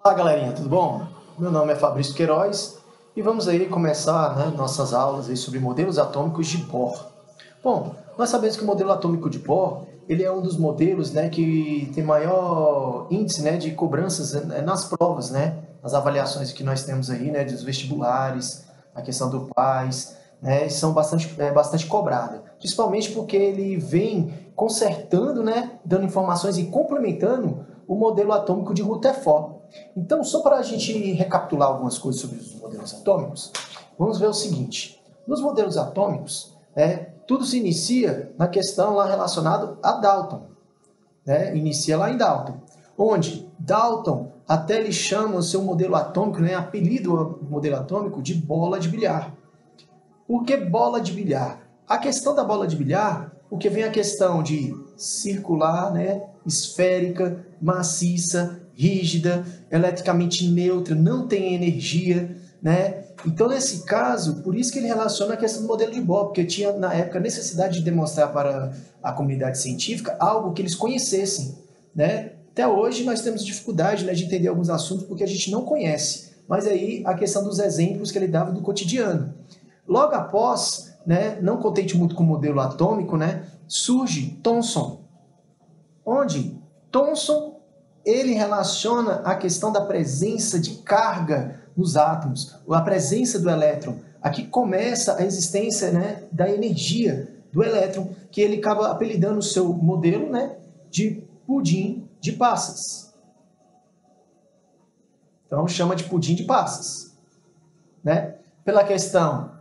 Fala galerinha, tudo bom? Meu nome é Fabrício Queiroz e vamos aí começar, nossas aulas aí sobre modelos atômicos de Bohr. Bom, nós sabemos que o modelo atômico de Bohr ele é um dos modelos que tem maior índice de cobranças nas provas, nas avaliações que nós temos aí, dos vestibulares, a questão do PAS, são bastante cobrada, principalmente porque ele vem consertando, dando informações e complementando o modelo atômico de Rutherford. Então, só para a gente recapitular algumas coisas sobre os modelos atômicos, vamos ver o seguinte. Nos modelos atômicos, tudo se inicia na questão lá relacionada a Dalton. Inicia lá em Dalton, onde Dalton até ele chama o seu modelo atômico, apelido o modelo atômico de bola de bilhar. Por que bola de bilhar? A questão da bola de bilhar, porque vem a questão de circular, esférica, maciça, rígida, eletricamente neutra, não tem energia, Então, nesse caso, por isso que ele relaciona a questão do modelo de Bohr, porque tinha, na época, necessidade de demonstrar para a comunidade científica algo que eles conhecessem, Até hoje, nós temos dificuldade, de entender alguns assuntos porque a gente não conhece, mas aí a questão dos exemplos que ele dava do cotidiano. Logo após, não contente muito com o modelo atômico, surge Thomson, onde Thomson ele relaciona a questão da presença de carga nos átomos, a presença do elétron. Aqui começa a existência da energia do elétron, que ele acaba apelidando o seu modelo de pudim de passas. Então chama de pudim de passas. Pela questão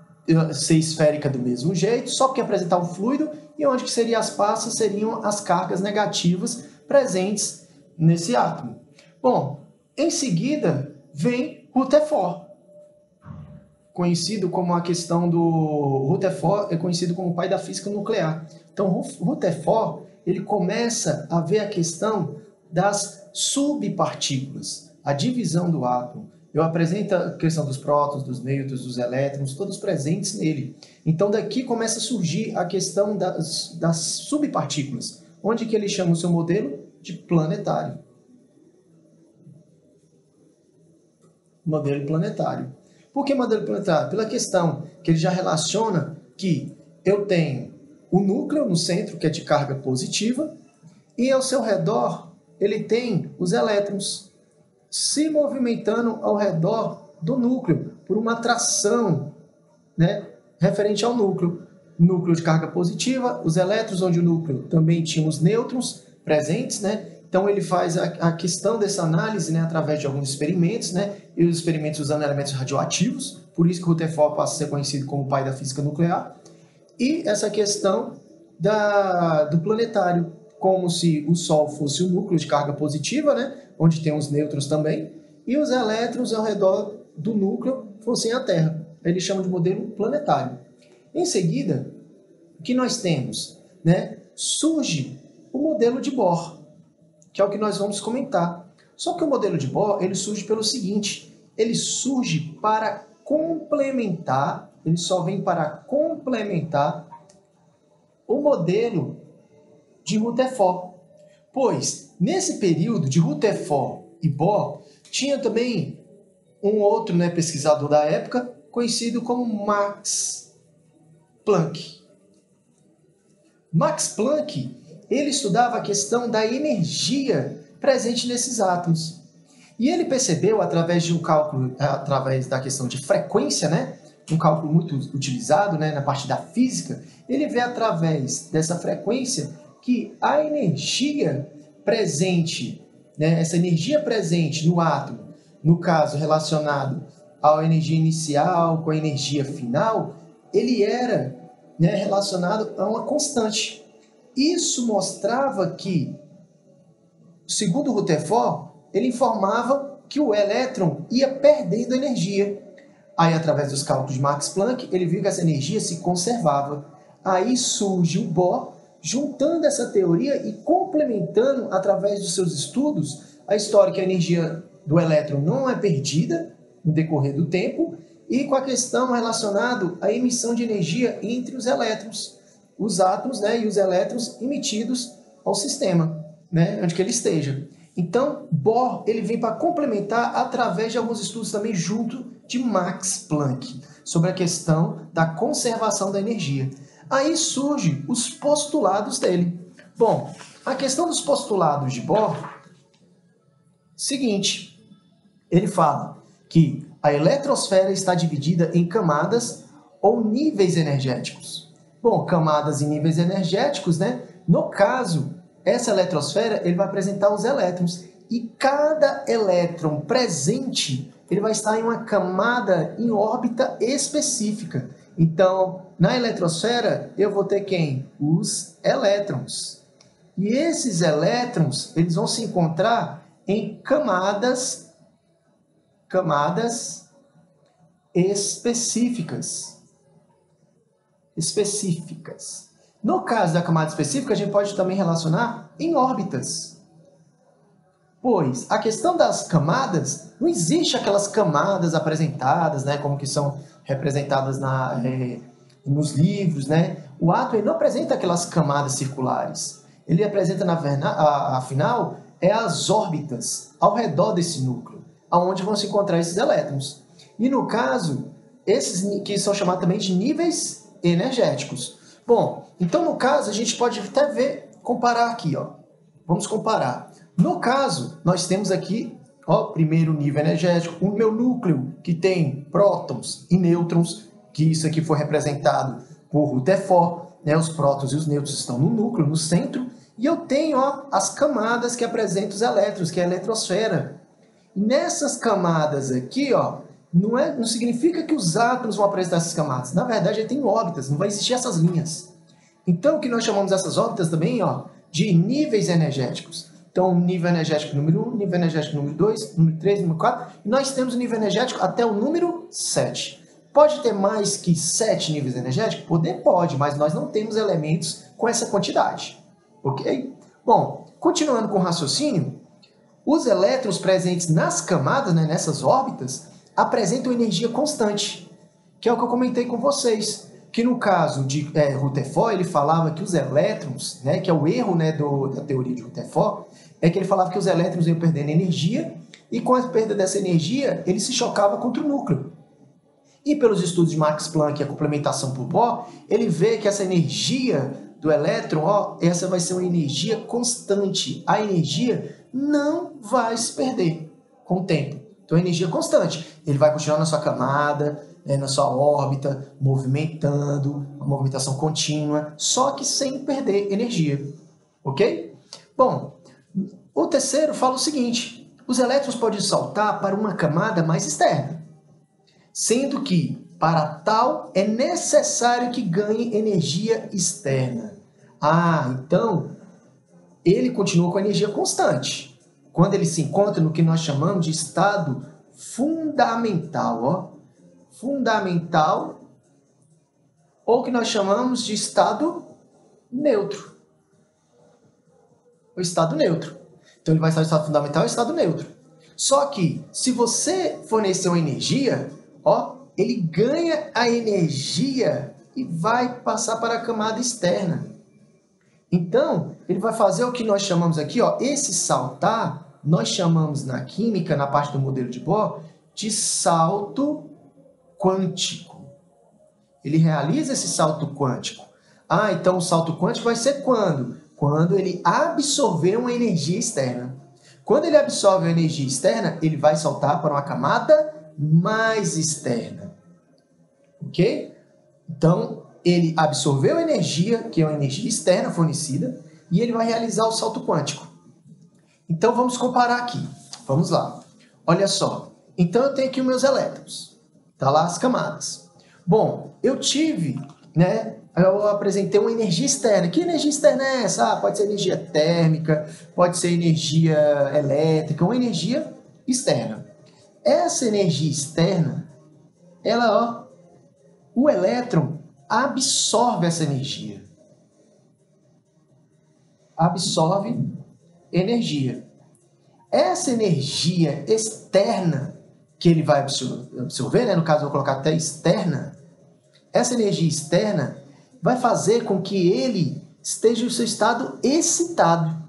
ser esférica do mesmo jeito, só porque apresentar um fluido, e onde que seriam as passas seriam as cargas negativas presentes nesse átomo. Bom, em seguida vem Rutherford, conhecido como a questão do Rutherford é conhecido como o pai da física nuclear. Então Rutherford ele começa a ver a questão das subpartículas, a divisão do átomo. Eu apresento a questão dos prótons, dos nêutrons, dos elétrons, todos presentes nele. Então, daqui começa a surgir a questão das subpartículas, onde que ele chama o seu modelo de planetário. Modelo planetário. Por que modelo planetário? Pela questão que ele já relaciona que eu tenho o núcleo no centro, que é de carga positiva, e ao seu redor ele tem os elétrons se movimentando ao redor do núcleo, por uma atração referente ao núcleo. Núcleo de carga positiva, os elétrons, onde o núcleo também tinha os nêutrons presentes, Então ele faz a questão dessa análise através de alguns experimentos, e os experimentos usando elementos radioativos, por isso que Rutherford passa a ser conhecido como o pai da física nuclear, e essa questão do planetário, como se o Sol fosse o núcleo de carga positiva, onde tem os nêutrons também, e os elétrons ao redor do núcleo fossem a Terra. Ele chama de modelo planetário. Em seguida, o que nós temos? Surge o modelo de Bohr, que é o que nós vamos comentar. Só que o modelo de Bohr ele surge pelo seguinte, ele surge para complementar, ele só vem para complementar o modelo de Rutherford. Pois, nesse período de Rutherford e Bohr, tinha também um outro pesquisador da época, conhecido como Max Planck. Max Planck, ele estudava a questão da energia presente nesses átomos. E ele percebeu, através de um cálculo, através da questão de frequência, um cálculo muito utilizado na parte da física, ele vê através dessa frequência que a energia presente, essa energia presente no átomo, no caso relacionado à energia inicial com a energia final, ele era relacionado a uma constante. Isso mostrava que, segundo Rutherford, ele informava que o elétron ia perdendo energia. Aí, através dos cálculos de Max Planck, ele viu que essa energia se conservava. Aí surge o Bohr, juntando essa teoria e complementando, através dos seus estudos, a história que a energia do elétron não é perdida no decorrer do tempo, e com a questão relacionada à emissão de energia entre os elétrons, os átomos e os elétrons emitidos ao sistema, onde que ele esteja. Então, Bohr ele vem para complementar através de alguns estudos também junto de Max Planck, sobre a questão da conservação da energia. Aí surgem os postulados dele. Bom, a questão dos postulados de Bohr, seguinte, ele fala que a eletrosfera está dividida em camadas ou níveis energéticos. Bom, camadas e níveis energéticos, né? No caso, essa eletrosfera ele vai apresentar os elétrons e cada elétron presente ele vai estar em uma camada em órbita específica. Então, na eletrosfera, eu vou ter quem? Os elétrons. E esses elétrons eles vão se encontrar em camadas específicas. No caso da camada específica, a gente pode também relacionar em órbitas. Pois a questão das camadas, não existe aquelas camadas apresentadas, né, como que são representadas nos livros, né? O átomo ele não apresenta aquelas camadas circulares. Ele apresenta, afinal, as órbitas ao redor desse núcleo, aonde vão se encontrar esses elétrons. E no caso, esses que são chamados também de níveis energéticos. Bom, então no caso a gente pode até comparar aqui, ó. Vamos comparar. No caso, nós temos aqui, ó, primeiro nível energético, o meu núcleo que tem prótons e nêutrons, que isso aqui foi representado por Rutherford, né? Os prótons e os nêutrons estão no núcleo, no centro, e eu tenho, ó, as camadas que apresentam os elétrons, que é a eletrosfera. Nessas camadas aqui, ó, não significa que os átomos vão apresentar essas camadas. Na verdade, ele tem órbitas, não vai existir essas linhas. Então, o que nós chamamos essas órbitas também, ó, de níveis energéticos. Então, nível energético número 1, nível energético número 2, número 3, número 4, e nós temos o nível energético até o número 7. Pode ter mais que 7 níveis energéticos? Pode, mas nós não temos elementos com essa quantidade. Ok? Bom, continuando com o raciocínio, os elétrons presentes nas camadas, né, nessas órbitas, apresentam energia constante, que é o que eu comentei com vocês, que no caso de Rutherford, ele falava que os elétrons, né, que é o erro, né, da teoria de Rutherford, é que ele falava que os elétrons iam perdendo energia, e com a perda dessa energia, ele se chocava contra o núcleo. E pelos estudos de Max Planck e a complementação por Bohr, ele vê que essa energia do elétron, ó, essa vai ser uma energia constante. A energia não vai se perder com o tempo. Então, é energia constante. Ele vai continuar na sua camada, né, na sua órbita, movimentando, uma movimentação contínua, só que sem perder energia. Ok? Bom, o terceiro fala o seguinte: os elétrons podem saltar para uma camada mais externa, sendo que, para tal, é necessário que ganhe energia externa. Então, ele continua com a energia constante. Quando ele se encontra no que nós chamamos de estado fundamental, ó, fundamental, ou que nós chamamos de estado neutro. O estado neutro. Então, ele vai estar no estado fundamental e estado neutro. Só que, se você fornecer uma energia, ó, ele ganha a energia e vai passar para a camada externa. Então, ele vai fazer o que nós chamamos aqui, ó, esse saltar, nós chamamos na química, na parte do modelo de Bohr, de salto quântico. Ele realiza esse salto quântico. Então o salto quântico vai ser quando? Quando ele absorver uma energia externa. Quando ele absorve uma energia externa, ele vai saltar para uma camada mais externa. Ok? Então, ele absorveu energia, que é uma energia externa fornecida, e ele vai realizar o salto quântico. Então, vamos comparar aqui. Vamos lá. Olha só. Então, eu tenho aqui os meus elétrons. Tá lá as camadas. Bom, eu tive, né? Eu apresentei uma energia externa. Que energia externa é essa? Pode ser energia térmica, pode ser energia elétrica, uma energia externa. Essa energia externa, ela, ó, o elétron absorve essa energia. Absorve energia. Essa energia externa que ele vai absorver, né? No caso eu vou colocar até externa, essa energia externa vai fazer com que ele esteja no seu estado excitado.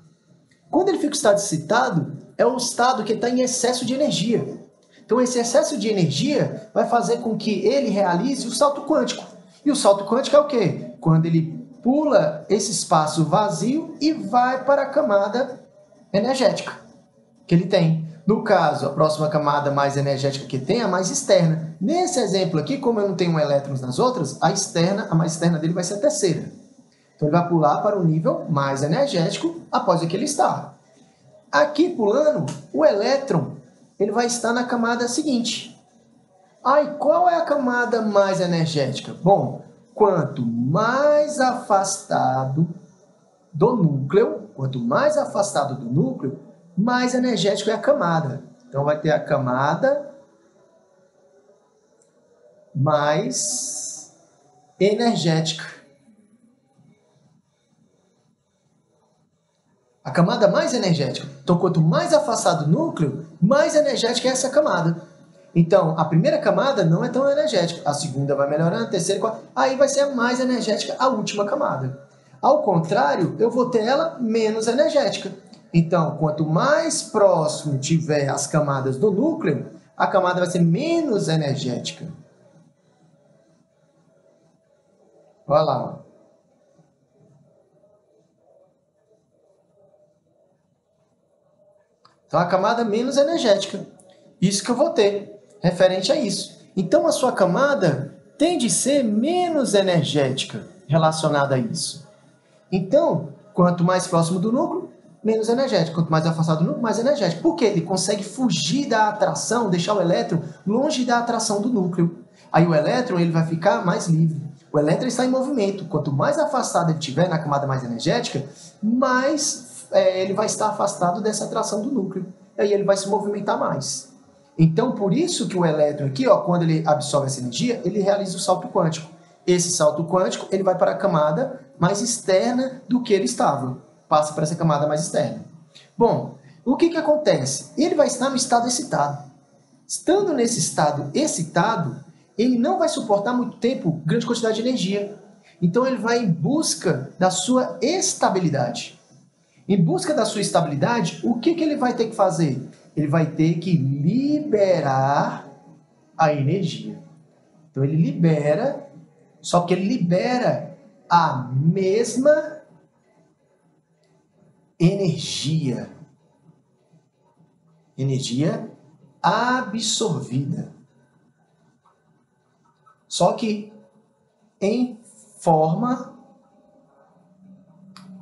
Quando ele fica em estado excitado, é o estado que está em excesso de energia. Então, esse excesso de energia vai fazer com que ele realize o salto quântico. E o salto quântico é o quê? Quando ele pula esse espaço vazio e vai para a camada energética que ele tem. No caso, a próxima camada mais energética que tem é a mais externa. Nesse exemplo aqui, como eu não tenho elétrons nas outras, a mais externa dele vai ser a terceira. Então, ele vai pular para o nível mais energético após aquele estado. Aqui, pulando, o elétron ele vai estar na camada seguinte. E qual é a camada mais energética? Bom, quanto mais afastado do núcleo, mais energético é a camada. Então, vai ter a camada mais energética. A camada mais energética. Então, quanto mais afastado do núcleo, mais energética é essa camada. Então, a primeira camada não é tão energética. A segunda vai melhorando, a terceira, a quarta. Aí vai ser a mais energética, a última camada. Ao contrário, eu vou ter ela menos energética. Então, quanto mais próximo tiver as camadas do núcleo, a camada vai ser menos energética. Olha lá. Então, a camada menos energética. Isso que eu vou ter, referente a isso. Então, a sua camada tende a ser menos energética relacionada a isso. Então, quanto mais próximo do núcleo, menos energético. Quanto mais afastado do núcleo, mais energético. Por quê? Ele consegue fugir da atração, deixar o elétron longe da atração do núcleo. Aí o elétron ele vai ficar mais livre. O elétron está em movimento. Quanto mais afastado ele estiver na camada mais energética, mais ele vai estar afastado dessa atração do núcleo. E aí ele vai se movimentar mais. Então, por isso que o elétron aqui, quando ele absorve essa energia, ele realiza o salto quântico. Esse salto quântico ele vai para a camada mais externa do que ele estava. Passa para essa camada mais externa. Bom, o que acontece? Ele vai estar no estado excitado. Estando nesse estado excitado, ele não vai suportar muito tempo grande quantidade de energia. Então, ele vai em busca da sua estabilidade. Em busca da sua estabilidade, o que ele vai ter que fazer? Ele vai ter que liberar a energia. Então, ele libera, só que ele libera a mesma energia. Energia absorvida. Só que em forma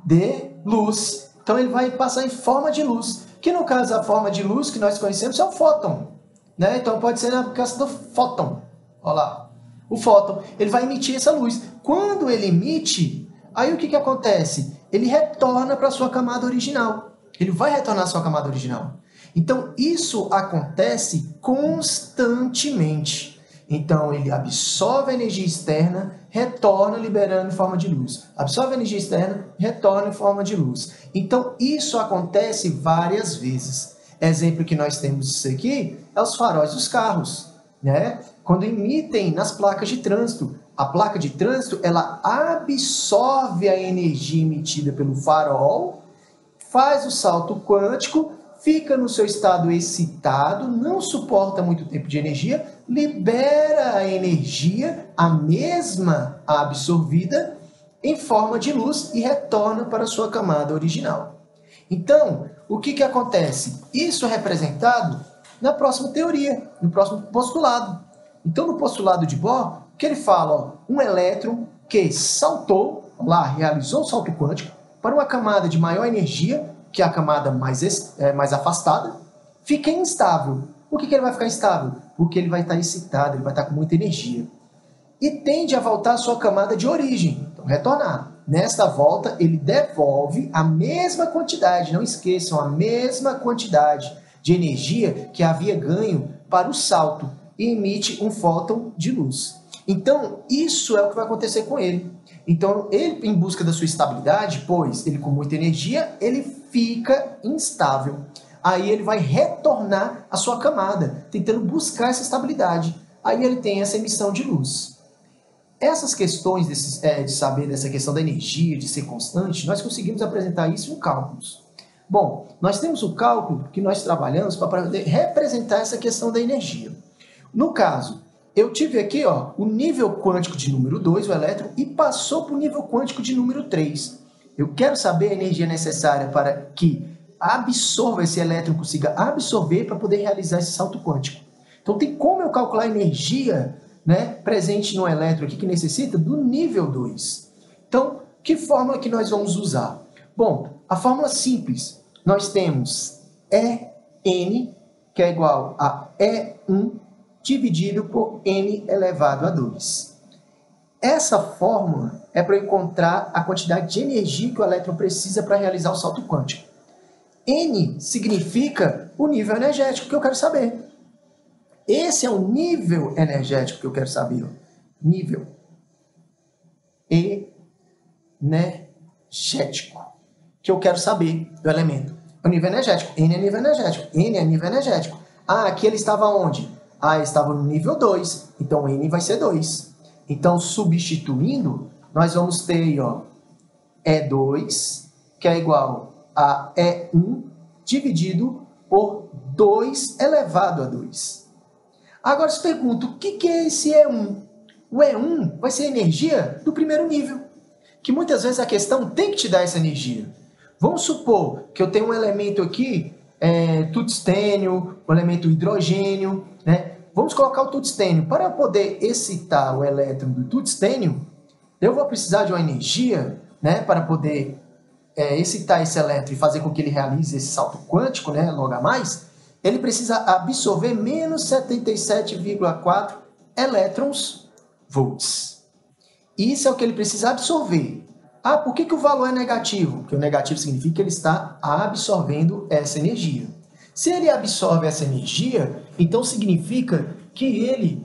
de luz. Então, ele vai passar em forma de luz. Que, no caso, a forma de luz que nós conhecemos é o fóton. Né? Então, pode ser na questão do fóton. Olha lá. O fóton. Ele vai emitir essa luz. Quando ele emite, aí o que acontece? Ele retorna para a sua camada original. Ele vai retornar à sua camada original. Então, isso acontece constantemente. Então, ele absorve a energia externa, retorna liberando em forma de luz. Absorve a energia externa, retorna em forma de luz. Então, isso acontece várias vezes. Exemplo que nós temos disso aqui é os faróis dos carros, né? Quando emitem nas placas de trânsito. A placa de trânsito, ela absorve a energia emitida pelo farol, faz o salto quântico, fica no seu estado excitado, não suporta muito tempo de energia, libera a energia, a mesma absorvida, em forma de luz e retorna para a sua camada original. Então, o que acontece? Isso é representado na próxima teoria, no próximo postulado. Então, no postulado de Bohr, o que ele fala? Um elétron que saltou, lá, realizou o salto quântico, para uma camada de maior energia, que é a camada mais afastada, fica instável. Por que ele vai ficar instável? Porque ele vai estar excitado, ele vai estar com muita energia. E tende a voltar à sua camada de origem, então retornar. Nesta volta, ele devolve a mesma quantidade, não esqueçam, a mesma quantidade de energia que havia ganho para o salto e emite um fóton de luz. Então, isso é o que vai acontecer com ele. Então, ele, em busca da sua estabilidade, pois ele com muita energia, ele fica instável. Aí ele vai retornar à sua camada, tentando buscar essa estabilidade. Aí ele tem essa emissão de luz. Essas questões de saber dessa questão da energia, de ser constante, nós conseguimos apresentar isso em cálculos. Bom, nós temos o cálculo que nós trabalhamos para poder representar essa questão da energia. No caso, eu tive aqui o nível quântico de número 2, o elétron, e passou para o nível quântico de número 3. Eu quero saber a energia necessária para que absorva esse elétron, consiga absorver para poder realizar esse salto quântico. Então, tem como eu calcular a energia, né, presente no elétron aqui que necessita do nível 2. Então, que fórmula que nós vamos usar? Bom, a fórmula simples. Nós temos En, que é igual a E1 dividido por N elevado a 2. Essa fórmula é para encontrar a quantidade de energia que o elétron precisa para realizar o salto quântico. N significa o nível energético que eu quero saber. Esse é o nível energético que eu quero saber. Nível energético que eu quero saber do elemento. É o nível energético. N é nível energético. N é nível energético. Aqui ele estava onde? Ele estava no nível 2. Então, N vai ser 2. Então, substituindo, nós vamos ter aí, E2, que é igual a E1 dividido por 2 elevado a 2. Agora, eu pergunto, o que é esse E1? O E1 vai ser a energia do primeiro nível, que muitas vezes a questão tem que te dar essa energia. Vamos supor que eu tenho um elemento aqui, tungstênio, um elemento hidrogênio, né? Vamos colocar o tungstênio. Para eu poder excitar o elétron do tungstênio, eu vou precisar de uma energia, né, para poder excitar esse elétron e fazer com que ele realize esse salto quântico, né, logo a mais. Ele precisa absorver menos 77,4 elétrons volts. Isso é o que ele precisa absorver. Por que o valor é negativo? Porque o negativo significa que ele está absorvendo essa energia. Se ele absorve essa energia, então significa que ele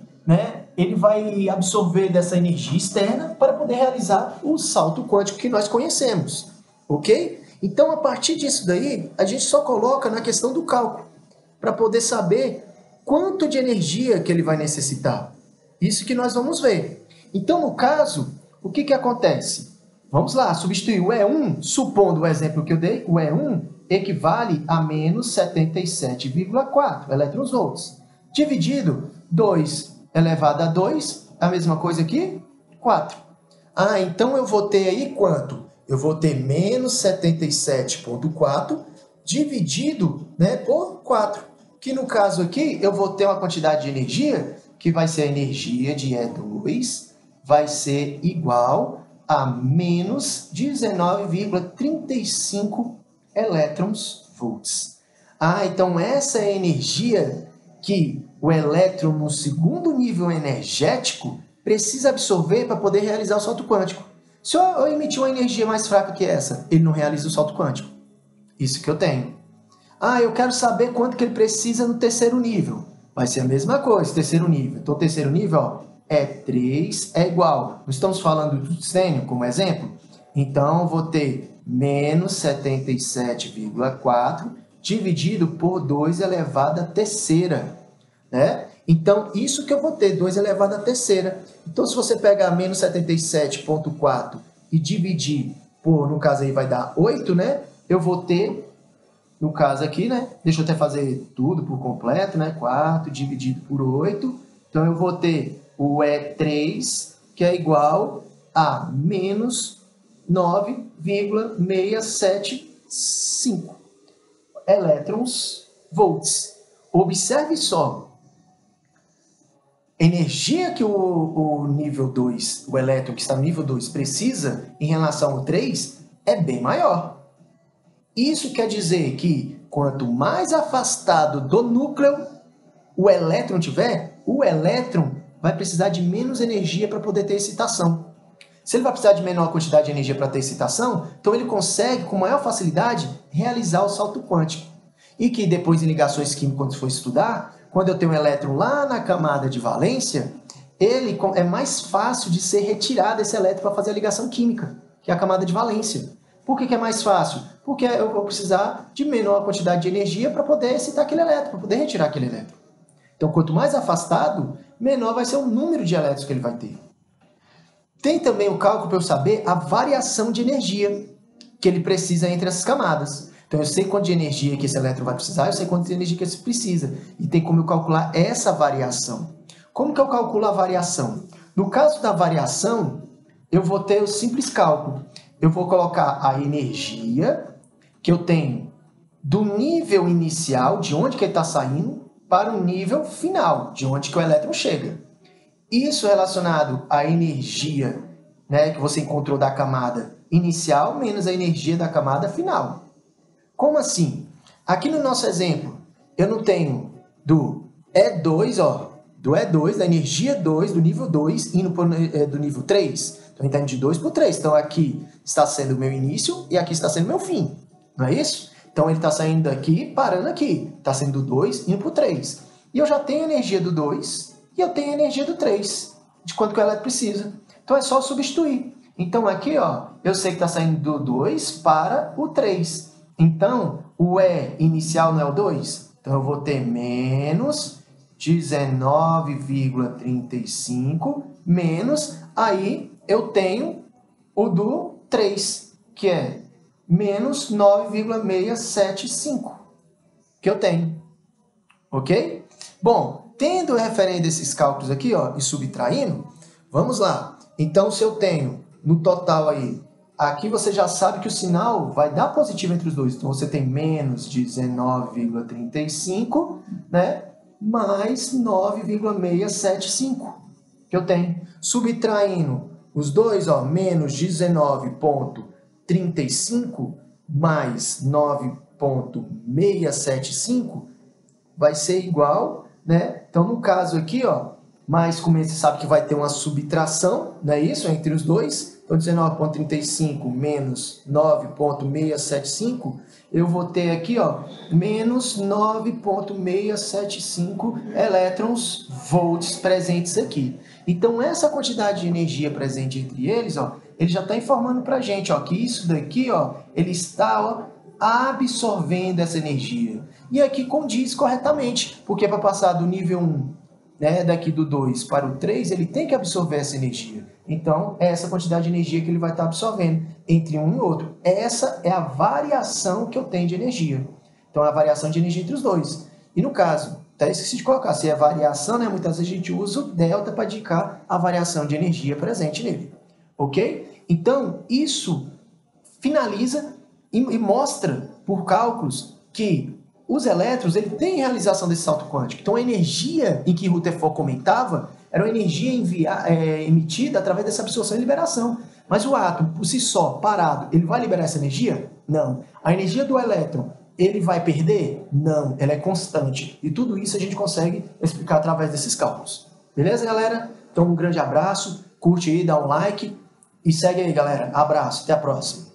vai absorver dessa energia externa para poder realizar o salto quântico que nós conhecemos. Ok? Então, a partir disso daí, a gente só coloca na questão do cálculo, para poder saber quanto de energia que ele vai necessitar. Isso que nós vamos ver. Então, no caso, o que acontece? Vamos lá, substituir o E1, supondo o exemplo que eu dei, o E1 equivale a menos 77,4 elétrons volts. Dividido 2 elevado a 2, a mesma coisa aqui, 4. Então eu vou ter aí quanto? Eu vou ter menos 77,4 dividido, por 4. Que no caso aqui, eu vou ter uma quantidade de energia, que vai ser a energia de E2, vai ser igual a menos 19,35 elétrons volts. Então essa é a energia que o elétron no segundo nível energético precisa absorver para poder realizar o salto quântico. Se eu emitir uma energia mais fraca que essa, ele não realiza o salto quântico. Isso que eu tenho. Eu quero saber quanto que ele precisa no terceiro nível. Vai ser a mesma coisa, terceiro nível. Então, terceiro nível, E3 é igual. Não estamos falando do tungstênio como exemplo? Então, eu vou ter menos 77,4 dividido por 2 elevado à terceira. Né? Então, isso que eu vou ter, 2 elevado à terceira. Então, se você pegar menos 77,4 e dividir por, no caso aí vai dar 8, né? Eu vou ter, no caso aqui, né? Deixa eu até fazer tudo por completo, né? 4 dividido por 8. Então, eu vou ter o E3, que é igual a menos 9,675 elétrons volts. Observe só. A energia que o nível 2, o elétron que está no nível 2, precisa em relação ao 3 é bem maior. Isso quer dizer que quanto mais afastado do núcleo o elétron tiver, o elétron vai precisar de menos energia para poder ter excitação. Se ele vai precisar de menor quantidade de energia para ter excitação, então ele consegue, com maior facilidade, realizar o salto quântico. E que depois, em ligações químicas, quando se for estudar, quando eu tenho um elétron lá na camada de valência, ele é mais fácil de ser retirado esse elétron para fazer a ligação química, que é a camada de valência. Por que é mais fácil? Porque eu vou precisar de menor quantidade de energia para poder excitar aquele elétron, para poder retirar aquele elétron. Então, quanto mais afastado, menor vai ser o número de elétrons que ele vai ter. Tem também o cálculo para eu saber a variação de energia que ele precisa entre essas camadas. Então eu sei quanto de energia que esse elétron vai precisar, eu sei quanto de energia que ele precisa. E tem como eu calcular essa variação. Como que eu calculo a variação? No caso da variação, eu vou ter o simples cálculo. Eu vou colocar a energia que eu tenho do nível inicial, de onde que ele está saindo, para o nível final, de onde que o elétron chega. Isso relacionado à energia, né, que você encontrou da camada inicial menos a energia da camada final. Como assim? Aqui no nosso exemplo, eu não tenho do E2, do E2, da energia 2, do nível 2, indo do nível 3. Então, está indo de 2 para o 3. Então, aqui está sendo o meu início e aqui está sendo o meu fim. Não é isso? Então, ele está saindo daqui, parando aqui. Está sendo do 2, indo para o 3. E eu já tenho a energia do 2 e eu tenho a energia do 3, de quanto que ela precisa. Então, é só substituir. Então, aqui, eu sei que está saindo do 2 para o 3. Então, o E inicial não é o 2? Então, eu vou ter menos 19,35 menos, aí eu tenho o do 3, que é menos 9,675, que eu tenho. Ok? Bom, tendo referente a esses cálculos aqui, e subtraindo, vamos lá. Então, se eu tenho no total aí, aqui você já sabe que o sinal vai dar positivo entre os dois. Então, você tem menos 19,35, né? Mais 9,675 que eu tenho. Subtraindo os dois, menos 19,35 mais 9,675 vai ser igual, né? Então, no caso aqui, mais como você sabe que vai ter uma subtração, não é isso? Entre os dois. Então, 19,35 menos 9,675, eu vou ter aqui, menos 9,675 elétrons volts presentes aqui. Então, essa quantidade de energia presente entre eles, ele já está informando para a gente, que isso daqui, ele está, absorvendo essa energia. E aqui condiz corretamente, porque para passar do nível 1, né, daqui do 2 para o 3, ele tem que absorver essa energia. Então, é essa quantidade de energia que ele vai estar absorvendo entre um e outro. Essa é a variação que eu tenho de energia. Então, é a variação de energia entre os dois. E no caso, até esqueci de colocar, se é variação, né, muitas vezes a gente usa o delta para indicar a variação de energia presente nele. Ok? Então, isso finaliza e mostra, por cálculos, que os elétrons ele têm realização desse salto quântico. Então, a energia em que Rutherford comentava era uma energia emitida através dessa absorção e liberação. Mas o átomo, por si só, parado, ele vai liberar essa energia? Não. A energia do elétron, ele vai perder? Não. Ela é constante. E tudo isso a gente consegue explicar através desses cálculos. Beleza, galera? Então, um grande abraço. Curte aí, dá um like. E segue aí, galera. Abraço. Até a próxima.